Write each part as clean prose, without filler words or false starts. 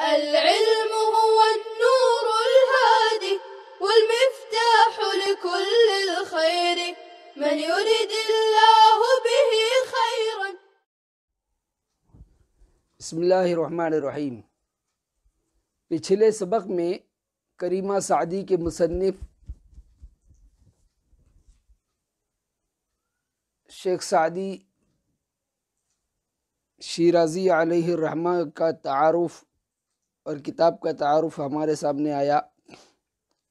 العلم هو النور الهادي والمفتاح لكل الخير من يريد الله به خيرا. بسم اللہ الرحمن الرحیم. پچھلے سبق میں کریمہ سعدی کے مصنف شیخ سعدی شیرازی علیہ الرحمہ کا تعارف اور کتاب کا تعارف ہمارے سامنے آیا.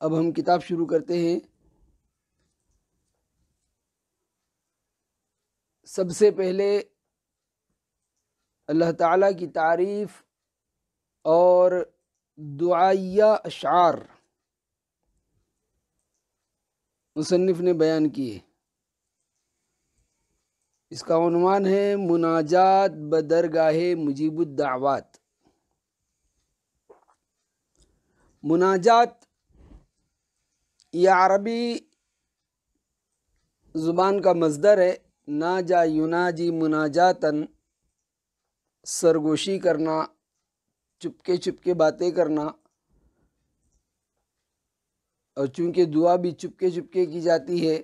اب ہم کتاب شروع کرتے ہیں. سب سے پہلے اللہ تعالیٰ کی تعریف اور دعائیہ اشعار مصنف نے بیان کیے. اس کا عنوان ہے مناجات بدرگاہ مجیب الدعوات. مناجات یہ عربی زبان کا مصدر ہے. ناجا یناجی مناجاتن، سرگوشی کرنا، چپکے چپکے باتیں کرنا. اور چونکہ دعا بھی چپکے چپکے کی جاتی ہے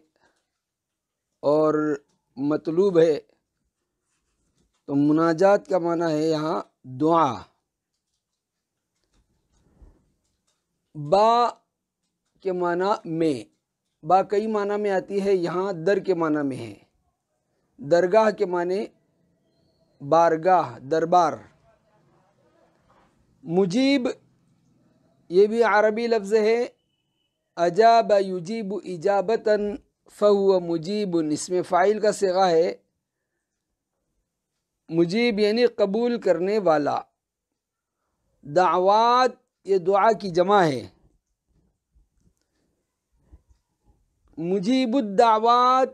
اور مطلوب ہے، تو مناجات کا معنی ہے یہاں دعا. با کے معنی میں، با کئی معنی میں آتی ہے، یہاں در کے معنی میں ہے. درگاہ کے معنی بارگاہ، دربار. مجیب یہ بھی عربی لفظ ہے. اجاب یجیب اجابتاً فہو مجیب، اس میں فاعل کا صیغہ ہے. مجیب یعنی قبول کرنے والا. دعوات یہ دعا کی جمع ہے. مجیب الدعوات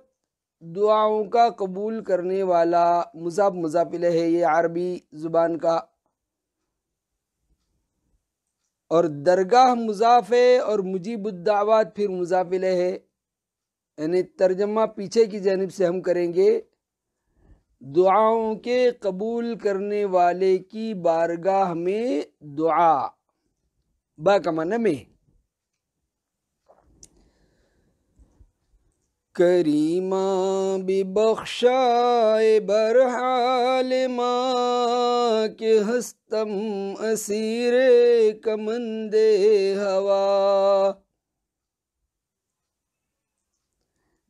دعاؤں کا قبول کرنے والا. مضاف مضاف الیہ ہے یہ عربی زبان کا. اور درگاہ مضاف ہے اور مجیب الدعوات پھر مضاف الیہ ہے. یعنی ترجمہ پیچھے کی جانب سے ہم کریں گے، دعاؤں کے قبول کرنے والے کی بارگاہ میں دعا. با کا معنی میں. کریمہ ببخشائے برحال ماں کہ ہستم اسیر کمند ہوا.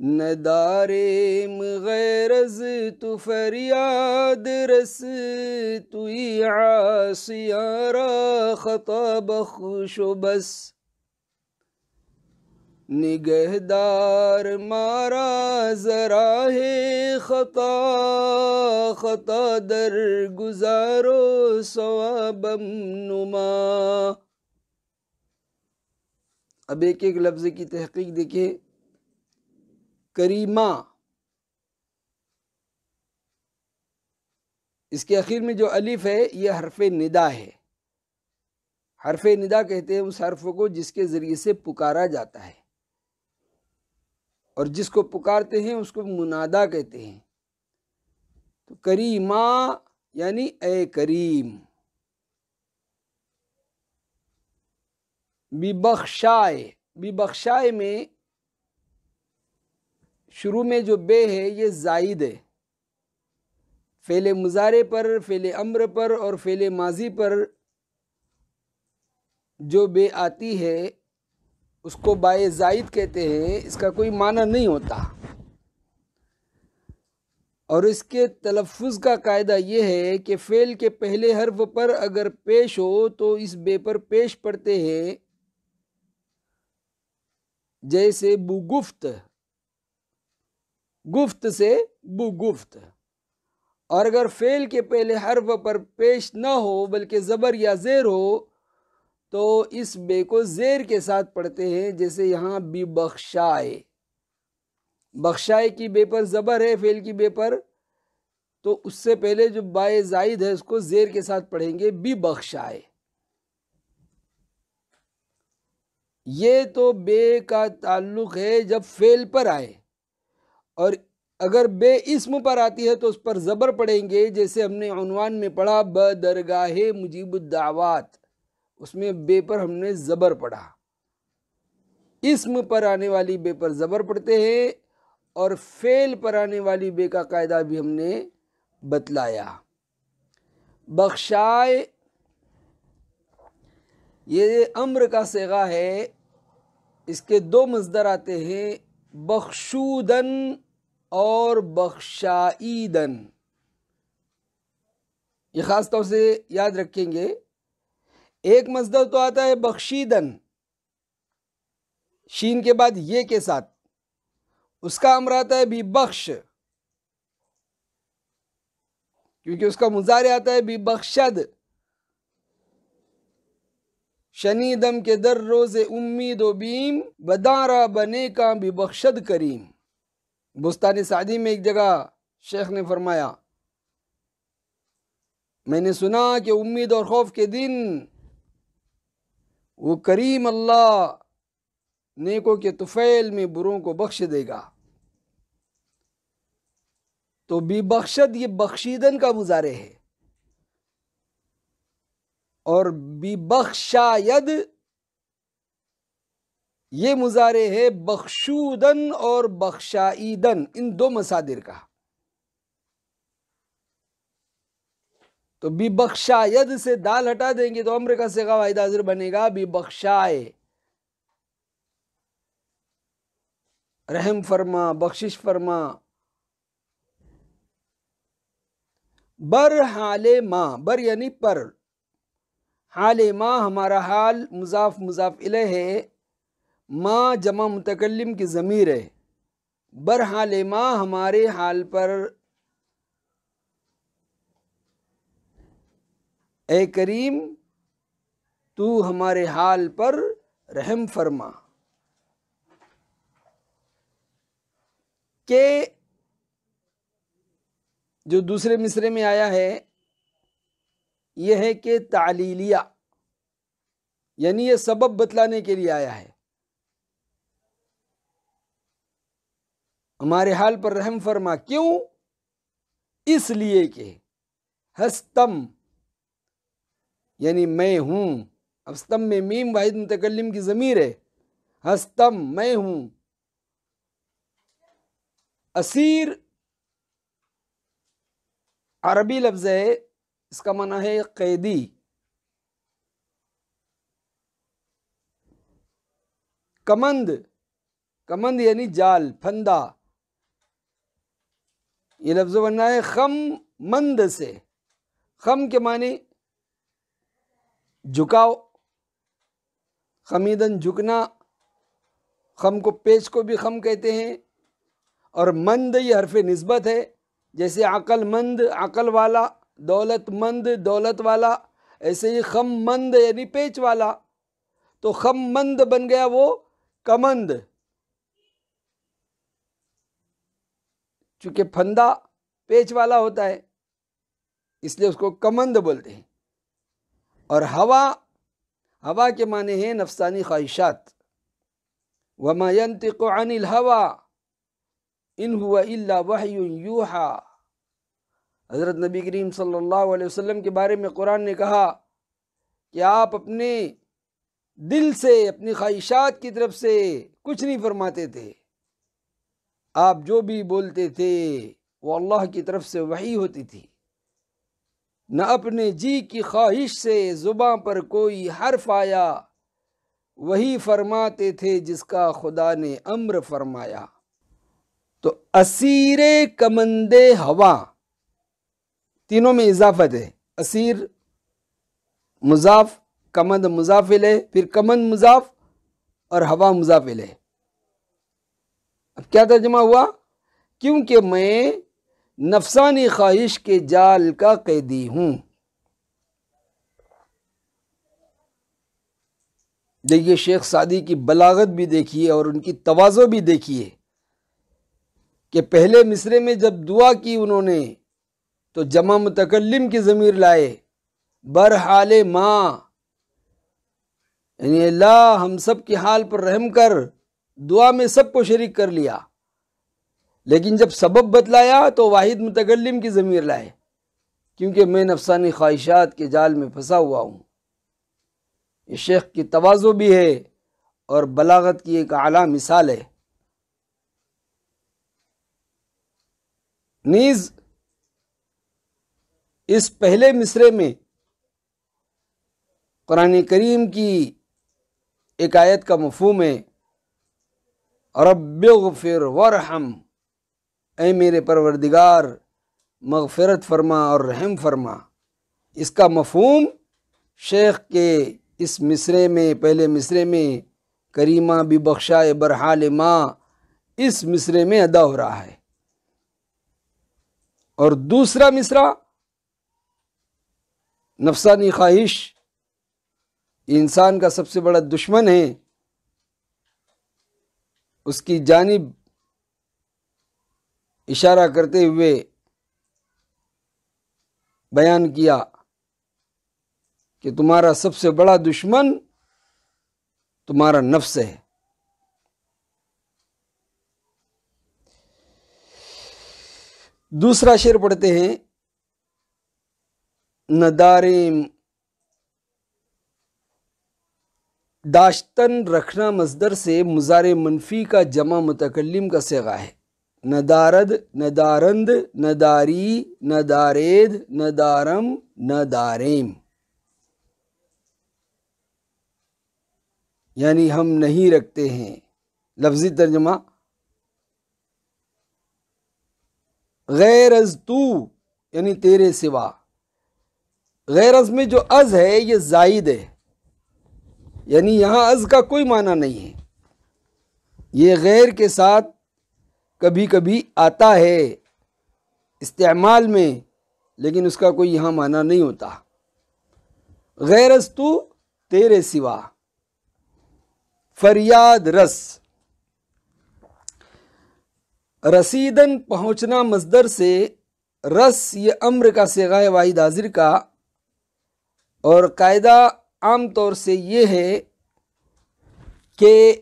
نداریم غیر از تو فریاد رس توی عاصیاں را خطا بخش و بس. نگہدار مارا ذرا ہے خطا خطا در گزارو ثوابم نما. اب ایک ایک لفظ کی تحقیق دیکھیں. کریمہ، اس کے آخر میں جو الف ہے یہ حرف ندا ہے. حرف ندا کہتے ہیں اس حرف کو جس کے ذریعے سے پکارا جاتا ہے، اور جس کو پکارتے ہیں اس کو منادا کہتے ہیں. تو کریمہ یعنی اے کریم. ببخشائے، ببخشائے میں شروع میں جو بے ہے یہ زائد ہے. فعل مضارع پر، فعل امر پر اور فعل ماضی پر جو بے آتی ہے اس کو بائے زائد کہتے ہیں. اس کا کوئی معنی نہیں ہوتا، اور اس کے تلفظ کا قاعدہ یہ ہے کہ فعل کے پہلے حرف پر اگر پیش ہو تو اس بے پر پیش پڑتے ہیں. جیسے بگفت، گفت سے بگفت. اور اگر فعل کے پہلے حرف پر پیش نہ ہو بلکہ زبر یا زیر ہو تو اس بے کو زیر کے ساتھ پڑھتے ہیں. جیسے یہاں ببخشائے، بخشائے کی بے پر زبر ہے فعل کی بے پر، تو اس سے پہلے جو بائے زائد ہے اس کو زیر کے ساتھ پڑھیں گے ببخشائے. یہ تو بے کا تعلق ہے جب فعل پر آئے، اور اگر بے اسم پر آتی ہے تو اس پر زبر پڑھیں گے. جیسے ہم نے عنوان میں پڑھا بدرگاہ مجیب الدعوات. اس میں بے پر ہم نے زبر پڑھا، اسم پر آنے والی بے پر زبر پڑھتے ہیں، اور فعل پر آنے والی بے کا قاعدہ بھی ہم نے بتلایا۔ بخشائے یہ امر کا صیغہ ہے، اس کے دو مصدر آتے ہیں، بخشودن اور بخشائیدن۔ یہ خاص طور سے یاد رکھیں گے، ایک مصدر تو آتا ہے بخشیدن، شین کے بعد یہ کے ساتھ، اس کا امر آتا ہے بھی بخش، کیونکہ اس کا مضارع آتا ہے بھی بخشد، شنیدم کے در روز امید و بیم، بدارا بنے کا بھی بخشد کریم۔ بستان سعدی میں ایک جگہ شیخ نے فرمایا، میں نے سنا کہ امید اور خوف کے دن وہ کریم اللہ نیکوں کے طفیل میں بروں کو بخش دے گا۔ تو بھی بخشد یہ بخشیدن کا مضارع ہے، اور بھی بخشاید یہ مضارع ہے بخشودن اور بخشائیدن، ان دو مصادر کا۔ تو بھی بخشاید سے دال ہٹا دیں گے تو امر کا صیغہ واحد حاضر بنے گا بھی بخشائے، رحم فرما، بخشش فرما۔ بر حال ما، بر یعنی پر، حال ما ہمارا حال مضاف مضاف الیہ ہے، ما جمع متکلم کی ضمیر ہے، بر حال ما ہمارے حال پر، اے کریم تو ہمارے حال پر رحم فرما۔ کہ جو دوسرے مصرے میں آیا ہے یہ ہے کہ تعلیلیہ، یعنی یہ سبب بتلانے کے لیے آیا ہے، ہمارے حال پر رحم فرما۔ کیوں؟ اس لیے کہ ہستم یعنی میں ہوں، اب ستم میں میم واحد متکلم کی ضمیر ہے، ہستم میں ہوں، اسیر عربی لفظ ہے، اس کا معنی ہے قیدی۔ کمند، کمند یعنی جال، پھندا، یہ لفظ بننا ہے خم مند سے، خم کے معنی جھکاؤ، خمیدن جھکنا، خم کو پیچ کو بھی خم کہتے ہیں، اور مند یہ حرف نسبت ہے، جیسے عقل مند عقل والا، دولت مند دولت والا، ایسے ہی خم مند یعنی پیچ والا، تو خم مند بن گیا وہ کمند، چونکہ پھندا پیچ والا ہوتا ہے اس لیے اس کو کمند بولتے ہیں۔ اور ہوا، ہوا کے معنی ہیں نفسانی خواہشات، وما ينطق عن الهوى ان هو الا وحی یوحى۔ حضرت نبی کریم صلی اللہ علیہ وسلم کے بارے میں قرآن نے کہا کہ آپ اپنے دل سے، اپنی خواہشات کی طرف سے کچھ نہیں فرماتے تھے، آپ جو بھی بولتے تھے وہ اللہ کی طرف سے وحی ہوتی تھی، نہ اپنے جی کی خواہش سے زباں پر کوئی حرف آیا، وہی فرماتے تھے جس کا خدا نے امر فرمایا۔ تو اسیر کمند ہوا، تینوں میں اضافت ہے، اسیر مضاف، کمند مضاف الیہ، پھر کمند مضاف اور ہوا مضاف الیہ۔ اب کیا ترجمہ ہوا؟ کیونکہ میں نفسانی خواہش کے جال کا قیدی ہوں۔ دیکھیے شیخ سعدی کی بلاغت بھی دیکھیے اور ان کی تواضع بھی دیکھیے کہ پہلے مصرے میں جب دعا کی انہوں نے تو جمع متکلم کی ضمیر لائے، برحال ما، یعنی اللہ ہم سب کے حال پر رحم کر، دعا میں سب کو شریک کر لیا، لیکن جب سبب بتلایا تو واحد متکلم کی ضمیر لائے، کیونکہ میں نفسانی خواہشات کے جال میں پھنسا ہوا ہوں۔ یہ شیخ کی تواضع بھی ہے اور بلاغت کی ایک اعلیٰ مثال ہے۔ نیز اس پہلے مصرعے میں قرآن کریم کی ایک آیت کا مفہوم ہے، رب اغفر وارحم، اے میرے پروردگار مغفرت فرما اور رحم فرما۔ اس کا مفہوم شیخ کے اس مصرعے میں، پہلے مصرعے میں کریمہ بھی بخشائے برحال ماں، اس مصرعے میں ادا ہو رہا ہے۔ اور دوسرا مصرع نفسانی خواہش، یہ انسان کا سب سے بڑا دشمن ہے، اس کی جانب اشارہ کرتے ہوئے بیان کیا کہ تمہارا سب سے بڑا دشمن تمہارا نفس ہے۔ دوسرا شعر پڑھتے ہیں، نداریم، داشتن رکھنا مصدر سے مضارع منفی کا جمع متکلم کا صیغہ ہے۔ ندارد، ندارند، نداری، ندارید، ندارم، نداریم، یعنی ہم نہیں رکھتے ہیں۔ لفظی ترجمہ، غیر از تو یعنی تیرے سوا۔ غیر از میں جو از ہے یہ زائد ہے، یعنی یہاں از کا کوئی معنی نہیں ہے، یہ غیر کے ساتھ کبھی کبھی آتا ہے استعمال میں، لیکن اس کا کوئی یہاں معنی نہیں ہوتا۔ غیر از تو تیرے سوا، فریاد رس، رسیدن پہنچنا مصدر سے، رس یہ امر کا صیغہ ہے واحد حاضر کا، اور قاعدہ عام طور سے یہ ہے کہ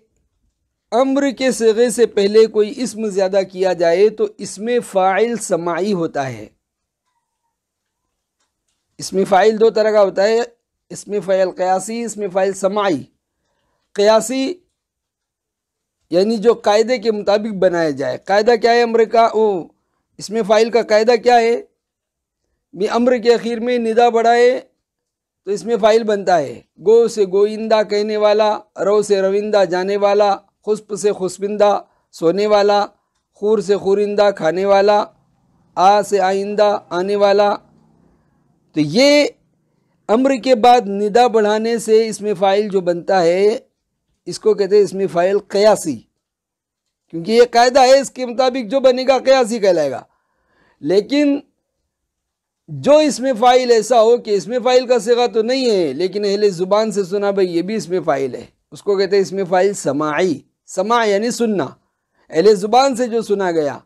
امر کے صیغے سے پہلے کوئی اسم زیادہ کیا جائے تو اسم فاعل سماعی ہوتا ہے۔ اسم فاعل دو طرح کا ہوتا ہے، اسم فاعل قیاسی، اسم فاعل سماعی۔ قیاسی یعنی جو قاعدے کے مطابق بنایا جائے۔ قاعدہ کیا ہے امر کا؟ اسم فاعل کا قاعدہ کیا ہے؟ بھی امر کے اخیر میں ندا بڑھائے تو اس میں فاعل بنتا ہے۔ گو سے گوئندہ کہنے والا، رو سے روندہ جانے والا، خسپ سے خسپندہ سونے والا، خور سے خورندہ کھانے والا، آ سے آئندہ آنے والا۔ تو یہ امر کے بعد ندا بڑھانے سے اس میں فاعل جو بنتا ہے اس کو کہتے ہیں اس میں فاعل قیاسی، کیونکہ یہ قاعدہ ہے، اس کے مطابق جو بنے گا قیاسی کہلائے گا۔ لیکن جو اس میں فاعل ایسا ہو کہ اس میں فاعل کا صیغہ تو نہیں ہے لیکن اہل زبان سے سنا بھئی یہ بھی اس میں فاعل ہے، اس کو کہتے ہیں اس میں فاعل سماعی۔ سماع یعنی سننا، اہل زبان سے جو سنا گیا،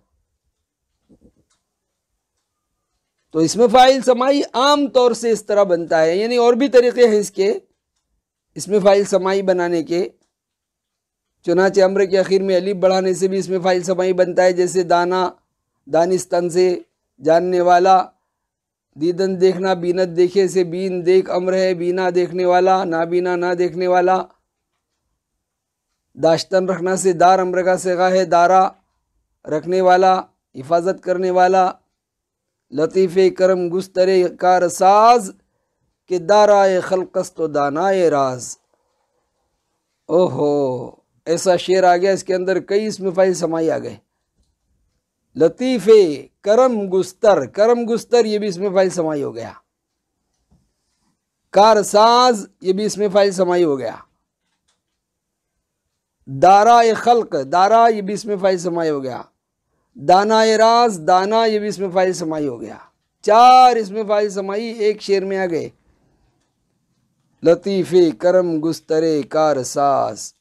تو اس میں فاعل سماعی عام طور سے اس طرح بنتا ہے، یعنی اور بھی طریقے ہیں اس میں فاعل سماعی بنانے کے۔ چنانچہ امر کے اخیر میں الف بڑھانے سے بھی اس میں فاعل سماعی بنتا ہے، جیسے دانا، دانستان سے جاننے والا، دیدن دیکھنا، بینت دیکھے سے بین دیکھ امر ہے، بینا دیکھنے والا، نابینا نہ دیکھنے والا۔ داشتن رکھنا سے دار امر کا صیغہ ہے، دارا رکھنے والا، حفاظت کرنے والا۔ لطیف کرم گستر کار ساز کہ دارائے خلقست و دانائے راز۔ اوہو، ایسا شعر آ گیا، اس کے اندر کئی اسم فاعل سماعی آ گئے۔ لطیف کرم گستر، کرم گستر یہ بھی اسم فاعل سماعی ہو گیا۔ کار ساز یہ بھی اسم فاعل سماعی ہو گیا۔ دارائے خلق، دارا یہ بھی اسم فاعل سماعی ہو گیا۔ دانائے راز، دانا یہ بھی اسم فاعل سماعی ہو گیا۔ 4 اسم فاعل سماعی ایک شعر میں آ گئے۔ لطیف کرم گسترے کار ساز،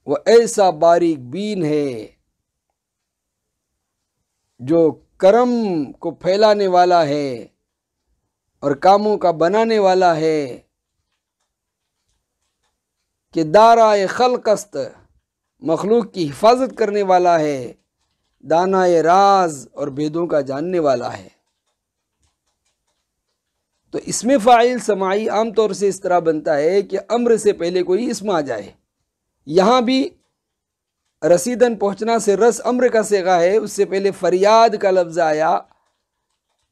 وہ ایسا باریک بین ہے جو کرم کو پھیلانے والا ہے اور کاموں کا بنانے والا ہے، کہ دارائے خلقست مخلوق کی حفاظت کرنے والا ہے، دانائے راز اور بھیدوں کا جاننے والا ہے۔ تو اسم فاعل سماعی عام طور سے اس طرح بنتا ہے کہ امر سے پہلے کوئی اسم آ جائے. یہاں بھی رسیدن پہنچنا سے رس امر کا صیغہ ہے، اس سے پہلے فریاد کا لفظ آیا،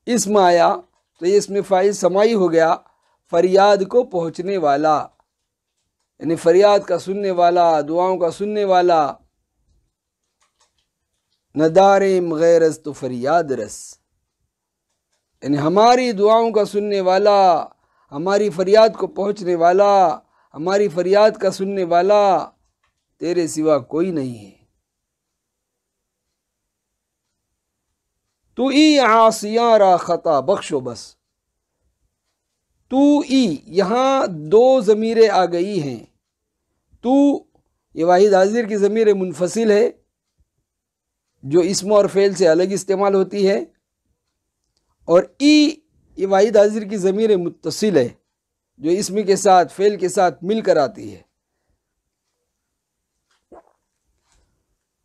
اسم آیا، تو یہ اسم فاعل سماعی ہو گیا، فریاد کو پہنچنے والا، یعنی فریاد کا سننے والا، دعاؤں کا سننے والا. ندارم غیر از تو فریاد رس، یعنی ہماری دعاؤں کا سننے والا، ہماری فریاد کو پہنچنے والا، ہماری فریاد کا سننے والا تیرے سوا کوئی نہیں ہے. تو ای عاصیاں را خطا بخش و بس. تو ای، یہاں دو ضمیریں آ گئی ہیں. تو یہ واحد حاضر کی ضمیر منفصل ہے جو اسم اور فعل سے الگ استعمال ہوتی ہے، اور ای یہ واحد حاضر کی ضمیر متصل ہے جو اسم کے ساتھ فعل کے ساتھ مل کر آتی ہے.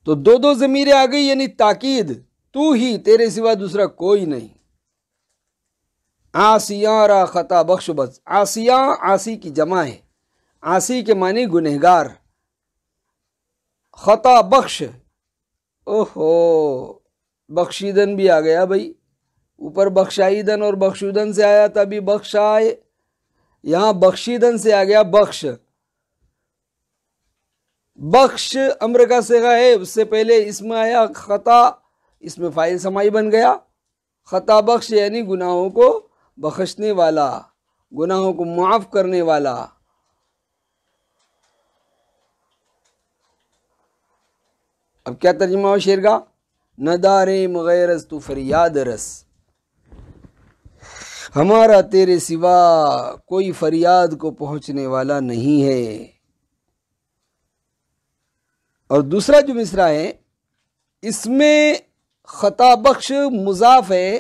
تو دو ضمیریں آ گئی، یعنی تاکید، تو ہی، تیرے سوا دوسرا کوئی نہیں. عاصیاں را خطا بخش بس. عاصیاں عاصی کی جمع ہے، عاصی کے معنی گنہگار. خطا بخش، اوہو بخشیدن بھی آ گیا بھائی، اوپر بخشائیدن اور بخشودن سے آیا تھا، بھی بخشائے، یہاں بخشیدن سے آ گیا بخش. بخش امر کا صیغہ ہے، اس سے پہلے اسم آیا خطا، اس میں فاعل سماعی بن گیا. خطا بخش یعنی گناہوں کو بخشنے والا، گناہوں کو معاف کرنے والا. اب کیا ترجمہ ہو شعر کا؟ ندارم غیر از تو فریاد رس، ہمارا تیرے سوا کوئی فریاد کو پہنچنے والا نہیں ہے. اور دوسرا جو مصرع ہے اس میں خطا بخش مضاف ہے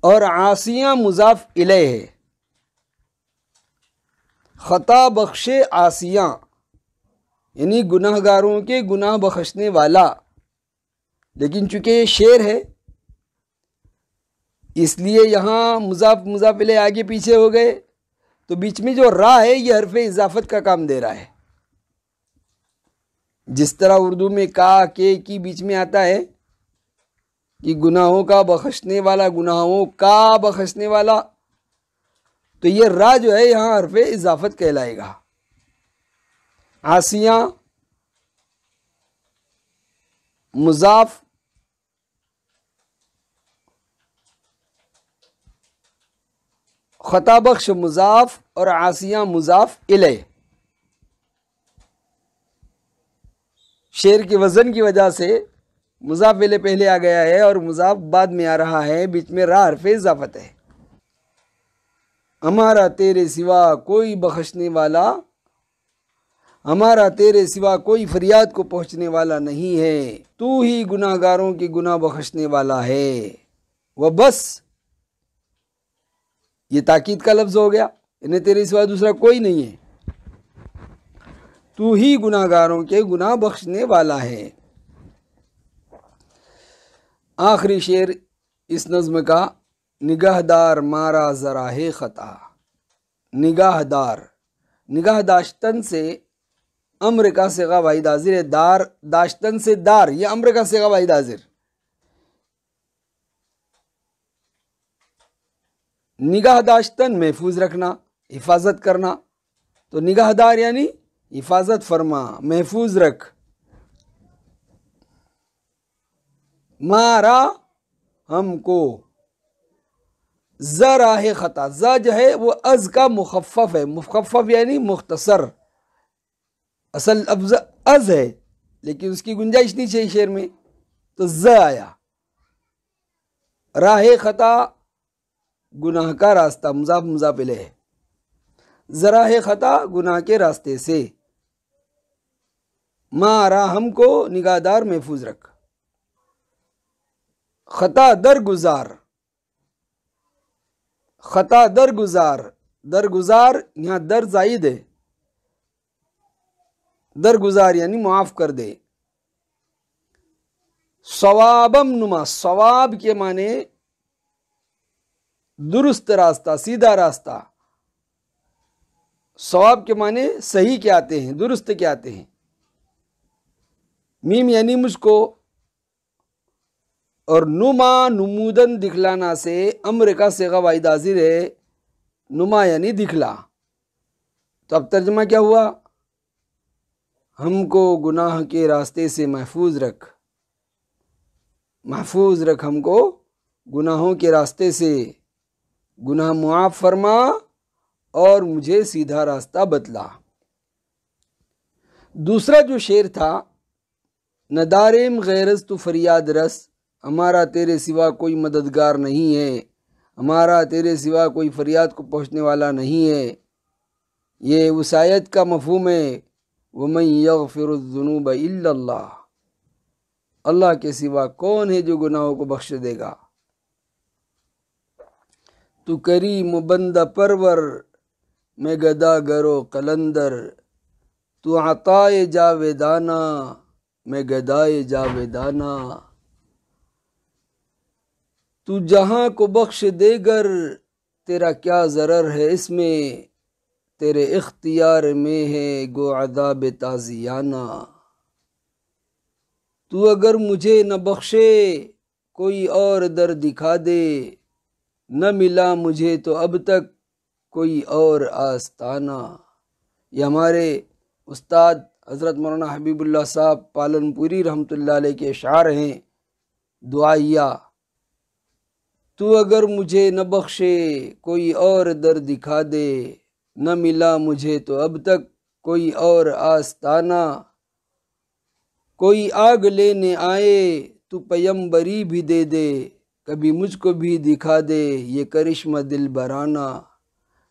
اور عاصیاں مضاف الیہ ہے. خطا بخش عاصیاں یعنی گناہ گاروں کے گناہ بخشنے والا، لیکن چونکہ یہ شعر ہے اس لیے یہاں مضاف مضاف الیہ آگے پیچھے ہو گئے، تو بیچ میں جو را ہے یہ حرف اضافت کا کام دے رہا ہے. جس طرح اردو میں کا کے کی بیچ میں آتا ہے کہ گناہوں کا بخشنے والا، گناہوں کا بخشنے والا، تو یہ را جو ہے یہاں حرف اضافت کہلائے گا. عاصیاں مضاف، خطا بخش مضاف اور عاصیاں مضاف الیہ. شعر کے وزن کی وجہ سے مضاف الیہ پہلے آ گیا ہے اور مضاف بعد میں آ رہا ہے، بیچ میں را حرف اضافت ہے. ہمارا تیرے سوا کوئی بخشنے والا، ہمارا تیرے سوا کوئی فریاد کو پہنچنے والا نہیں ہے، تو ہی گناہ گاروں کی گناہ بخشنے والا ہے. وہ بس، یہ تاکید کا لفظ ہو گیا، انہیں تیرے سوا دوسرا کوئی نہیں ہے، تو ہی گناہ گاروں کے گناہ بخشنے والا ہے. آخری شعر اس نظم کا، نگاہ دار مارا ذرا ہے خطا. نگاہ دار، نگاہ داشتن سے امر کا صیغہ واحد حاضر ہے. دار، داشتن سے دار، یہ امر کا صیغہ واحد حاضر. نگاہ داشتن محفوظ رکھنا، حفاظت کرنا، تو نگاہ دار یعنی حفاظت فرما، محفوظ رکھ. مارا ہم کو، ذرا ہے خطا، ذا جو ہے وہ از کا مخفف ہے، مخفف یعنی مختصر، اصل لفظ از ہے لیکن اس کی گنجائش نہیں چاہیے شعر میں تو ز آیا. راہ خطا گناہ کا راستہ، مضاف مضاف الیہ ہے. ذرا ہے خطا گناہ کے راستے سے. مارا ہم کو نگاہدار محفوظ رکھ. خطا درگزار، خطا درگزار، درگزار یہاں در زائد ہے، درگزار یعنی معاف کر دے. ثوابم نما، ثواب کے معنی درست راستہ، سیدھا راستہ. صواب کے معنی صحیح کے آتے ہیں، درست کے آتے ہیں. میم یعنی مجھ کو، اور نما نمودن دکھلانا سے امر کا صیغہ واحد حاضر ہے. نما یعنی دکھلا. تو اب ترجمہ کیا ہوا؟ ہم کو گناہ کے راستے سے محفوظ رکھ، محفوظ رکھ ہم کو گناہوں کے راستے سے، گناہ معاف فرما اور مجھے سیدھا راستہ بتلا. دوسرا جو شعر تھا، ندارم غیرز تو فریاد رس، ہمارا تیرے سوا کوئی مددگار نہیں ہے، ہمارا تیرے سوا کوئی فریاد کو پہنچنے والا نہیں ہے. یہ اس آیت کا مفہوم ہے، وَمَن يَغْفِرُ الذُّنُوبَ إِلَّا اللَّهُ، اللہ کے سوا کون ہے جو گناہوں کو بخش دے گا. تو کریم و بندہ پرور، میں گدا گرو قلندر، تو عطائے جاویدانہ، میں گدائے جاویدانہ. تو جہاں کو بخش دے گر، تیرا کیا ضرر ہے اس میں، تیرے اختیار میں ہے گو عذاب تازیانہ. تو اگر مجھے نہ بخشے کوئی اور در دکھا دے، نہ ملا مجھے تو اب تک کوئی اور آستانہ. یہ ہمارے استاد حضرت مولانا حبیب اللہ صاحب پالن پوری رحمۃ اللہ علیہ کے اشعار ہیں، دعائیہ. تو اگر مجھے نہ بخشے کوئی اور در دکھا دے، نہ ملا مجھے تو اب تک کوئی اور آستانہ. کوئی آگ لینے آئے تو پیمبری بھی دے دے، کبھی مجھ کو بھی دکھا دے یہ کرشمہ دل برانہ.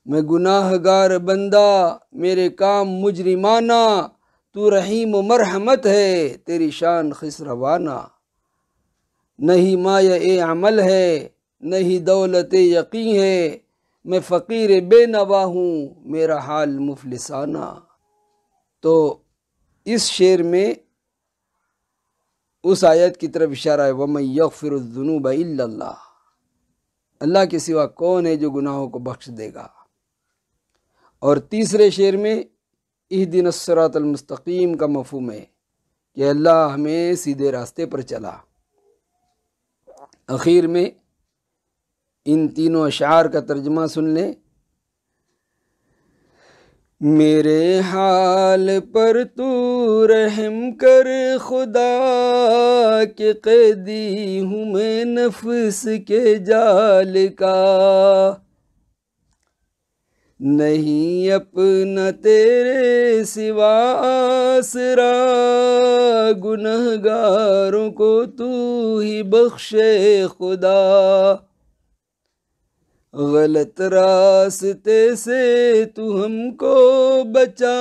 میں گناہ گار بندہ، میرے کام مجرمانہ، تو رحیم و مرحمت ہے تیری شان خسروانہ. نہیں مایہ عمل ہے، نہیں دولت یقین ہے، میں فقیر بے نوا ہوں میرا حال مفلسانہ. تو اس شعر میں اس آیت کی طرف اشارہ ہے، وَمَن يَغْفِرُ الذُّنُوبَ إِلَّا اللَّهُ، اللہ کے سوا کون ہے جو گناہوں کو بخش دے گا. اور تیسرے شعر میں اہدنا الصراط المستقیم کا مفہوم ہے کہ اللہ ہمیں سیدھے راستے پر چلا. اخیر میں ان تینوں اشعار کا ترجمہ سن لیں. میرے حال پر تو رحم کر خدا کہ قیدی ہوں میں نفس کے جال کا. نہیں اپنا تیرے سوا آسرا، گنہگاروں کو تو ہی بخشے خدا. غلط راستے سے تو ہم کو بچا،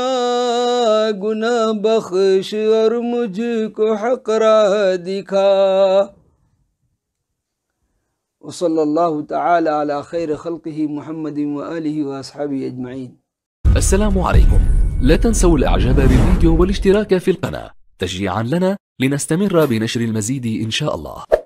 گناہ بخش اور مجھ کو حق راہ دکھا. وصلی اللہ تعالی علی خیر خلقہ محمد وآلہ وأصحابہ اجمعین. السلام عليكم. لا تنسوا الاعجاب بالفيديو والاشتراك في القناة تشجيعا لنا لنستمر بنشر المزيد إن شاء الله.